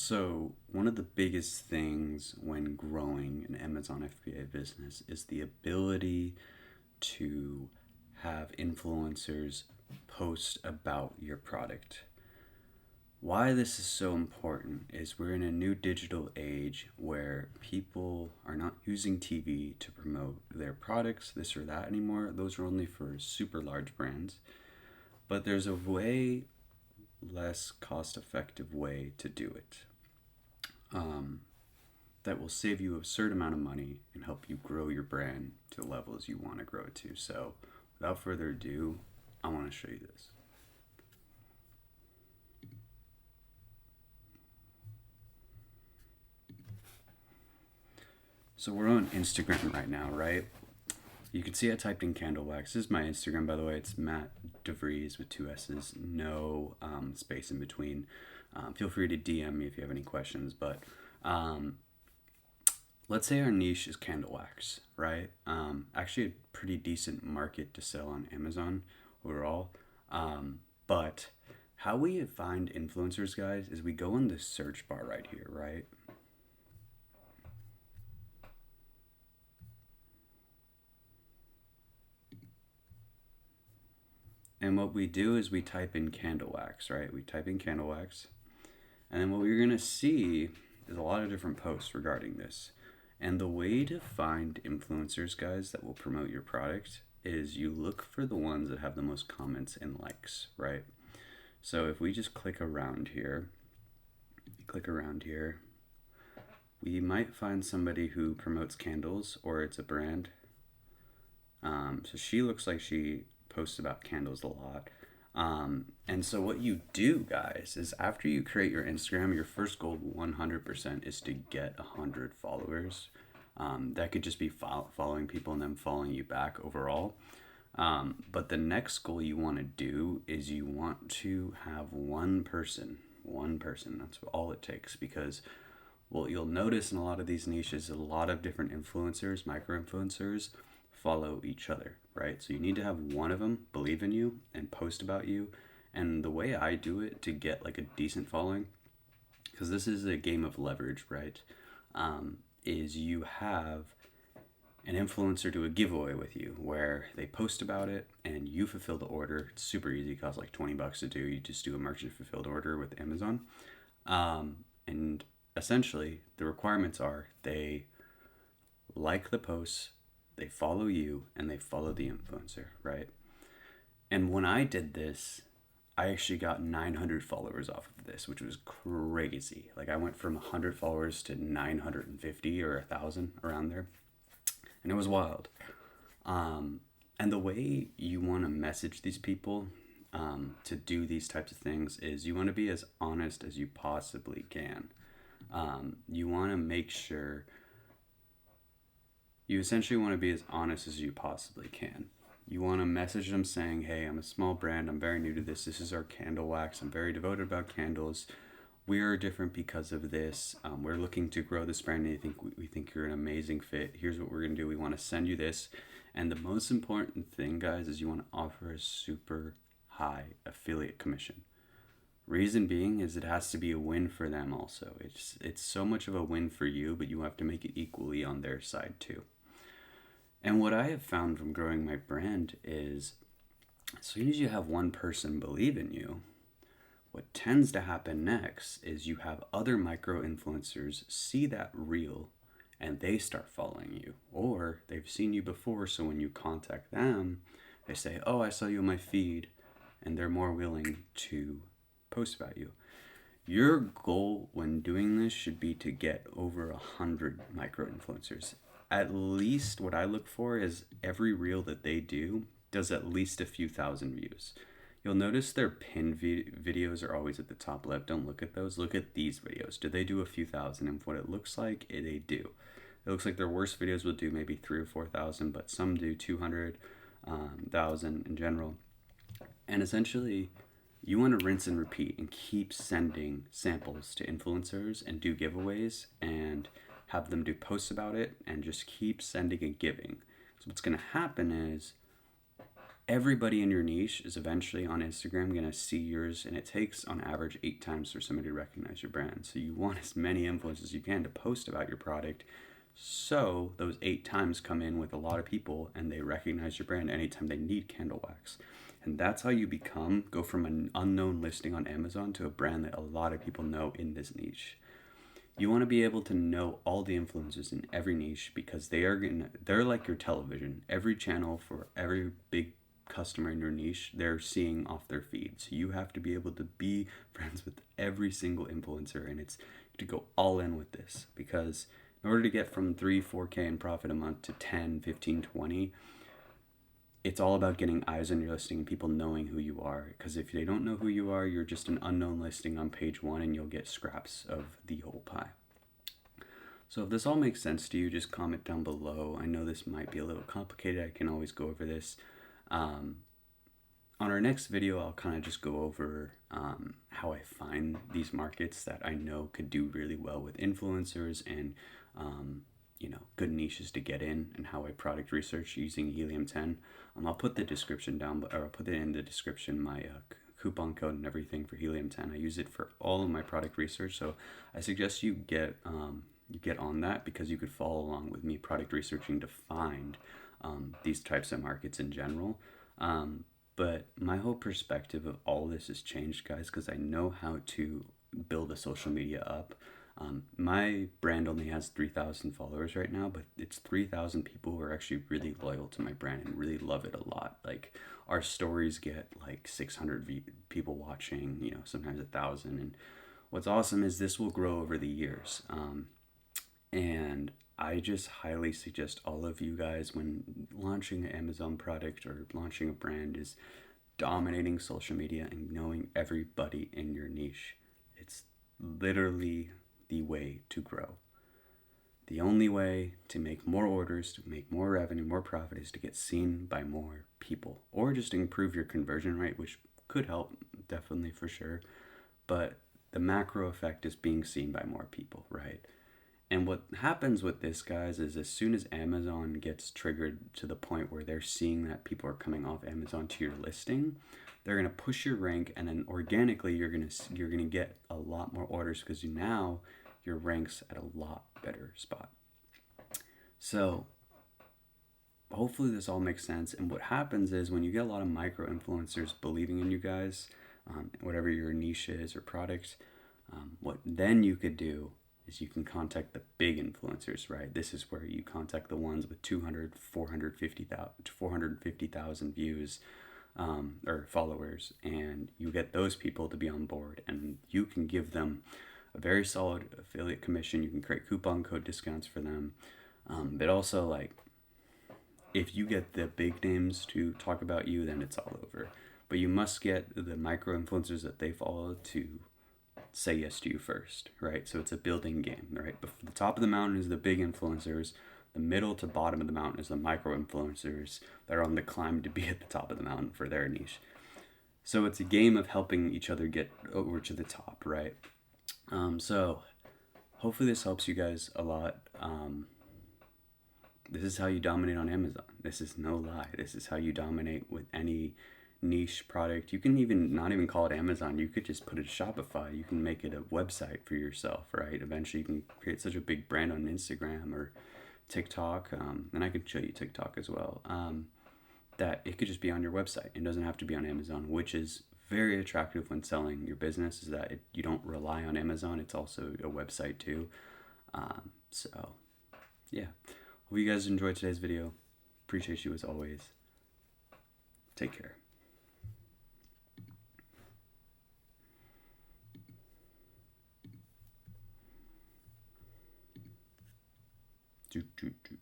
So, one of the biggest things when growing an Amazon FBA business is the ability to have influencers post about your product. Why this is so important is we're in a new digital age where people are not using TV to promote their products, this or that anymore. Those are only for super large brands. But there's a way less cost effective way to do it. Um, that will save you a certain amount of money and help you grow your brand to the levels you want to grow it to. So, without further ado, I want to show you this. So, we're on Instagram right now, right? You can see I typed in candle wax. This is my Instagram, by the way. It's Matt DeVries with two S's, no space in between. Feel free to DM me if you have any questions. But let's say our niche is candle wax, right? Actually, a pretty decent market to sell on Amazon overall. But how we find influencers, guys, is we go in the search bar right here, right? And what we do is we type in candle wax, right? We type in candle wax. And then what we're going to see is a lot of different posts regarding this. And the way to find influencers, guys, that will promote your product is you look for the ones that have the most comments and likes, right? So if we just click around here, we might find somebody who promotes candles or it's a brand. So she looks like she posts about candles a lot. And so what you do, guys, is after you create your Instagram, your first goal 100% is to get 100 followers. That could just be following people and them following you back overall. But the next goal you want to do is you want to have one person. That's all it takes, because what you'll notice in a lot of these niches, a lot of different influencers, micro influencers, follow each other, right? So you need to have one of them believe in you and post about you. And the way I do it to get like a decent following, because this is a game of leverage, right? Is you have an influencer do a giveaway with you where they post about it and you fulfill the order. It's super easy. It costs like $20 to do. You just do a merchant fulfilled order with Amazon. And essentially the requirements are they like the posts, they follow you, and they follow the influencer, right? And when I did this, I actually got 900 followers off of this, which was crazy. Like I went from 100 followers to 950 or 1,000 around there. And it was wild. And the way you want to message these people to do these types of things is you want to be as honest as you possibly can. You want to make sure you essentially want to be as honest as you possibly can. You want to message them saying, hey, I'm a small brand. I'm very new to this. This is our candle wax. I'm very devoted about candles. We're different because of this. We're looking to grow this brand, and we think you're an amazing fit. Here's what we're going to do. We want to send you this. And the most important thing, guys, is you want to offer a super high affiliate commission. Reason being is it has to be a win for them also. It's so much of a win for you, but you have to make it equally on their side too. And what I have found from growing my brand is as soon as you have one person believe in you, what tends to happen next is you have other micro influencers see that reel and they start following you, or they've seen you before. So when you contact them, they say, oh, I saw you on my feed, and they're more willing to post about you. Your goal when doing this should be to get over 100 micro influencers. At least what I look for is every reel that they do does at least a few thousand views. You'll notice their pinned videos are always at the top left. Don't look at those. Look at these videos. Do they do a few thousand? And what it looks like, they do. It looks like their worst videos will do maybe 3,000 or 4,000, but some do 200,000 in general. And essentially, you want to rinse and repeat and keep sending samples to influencers and do giveaways and have them do posts about it and just keep sending and giving. So what's going to happen is everybody in your niche is eventually on Instagram going to see yours, and it takes on average 8 times for somebody to recognize your brand. So you want as many influencers as you can to post about your product, so those 8 times come in with a lot of people and they recognize your brand anytime they need candle wax. And that's how you go from an unknown listing on Amazon to a brand that a lot of people know in this niche. You want to be able to know all the influencers in every niche, because they're like your television. Every channel for every big customer in your niche, they're seeing off their feed. So you have to be able to be friends with every single influencer, and it's to go all in with this, because in order to get from 3-4K in profit a month to 10, 15, 20, it's all about getting eyes on your listing and people knowing who you are. Because if they don't know who you are, you're just an unknown listing on page 1 and you'll get scraps of the whole pie. So if this all makes sense to you, just comment down below. I know this might be a little complicated. I can always go over this. On our next video, I'll kind of just go over how I find these markets that I know could do really well with influencers and good niches to get in, and how I product research using Helium 10. I'll put the description down, or I'll put it in the description, my coupon code and everything for Helium 10. I use it for all of my product research, so I suggest you get on that, because you could follow along with me product researching to find these types of markets in general. But my whole perspective of all this has changed, guys, because I know how to build a social media up. My brand only has 3,000 followers right now, but it's 3,000 people who are actually really loyal to my brand and really love it a lot. Like, our stories get like 600 people watching, sometimes 1,000. And what's awesome is this will grow over the years. And I just highly suggest all of you guys, when launching an Amazon product or launching a brand, is dominating social media and knowing everybody in your niche. It's literally the way to grow. The only way to make more orders, to make more revenue, more profit, is to get seen by more people, or just improve your conversion rate, which could help, definitely, for sure. But the macro effect is being seen by more people, right? And what happens with this, guys, is as soon as Amazon gets triggered to the point where they're seeing that people are coming off Amazon to your listing, they're gonna push your rank, and then organically you're gonna get a lot more orders, because now your rank's at a lot better spot. So hopefully this all makes sense. And what happens is, when you get a lot of micro influencers believing in you guys, whatever your niche is or product, what then you could do is you can contact the big influencers, right? This is where you contact the ones with 200, 450,000 views or followers, and you get those people to be on board, and you can give them a very solid affiliate commission. You can create coupon code discounts for them. But also, like, if you get the big names to talk about you, then it's all over. But you must get the micro influencers that they follow to say yes to you first, right? So it's a building game, right? But the top of the mountain is the big influencers. The middle to bottom of the mountain is the micro influencers that are on the climb to be at the top of the mountain for their niche. So it's a game of helping each other get over to the top, right? So hopefully this helps you guys a lot. This is how you dominate on Amazon. This is no lie. This is how you dominate with any niche product. You can not even call it Amazon. You could just put it Shopify. You can make it a website for yourself, right? Eventually you can create such a big brand on Instagram or TikTok, and I can show you TikTok as well, that it could just be on your website. It doesn't have to be on Amazon, which is very attractive when selling your business, is that you don't rely on Amazon. It's also a website too. So yeah, hope you guys enjoyed today's video. Appreciate you as always. Take care. Do, do, do.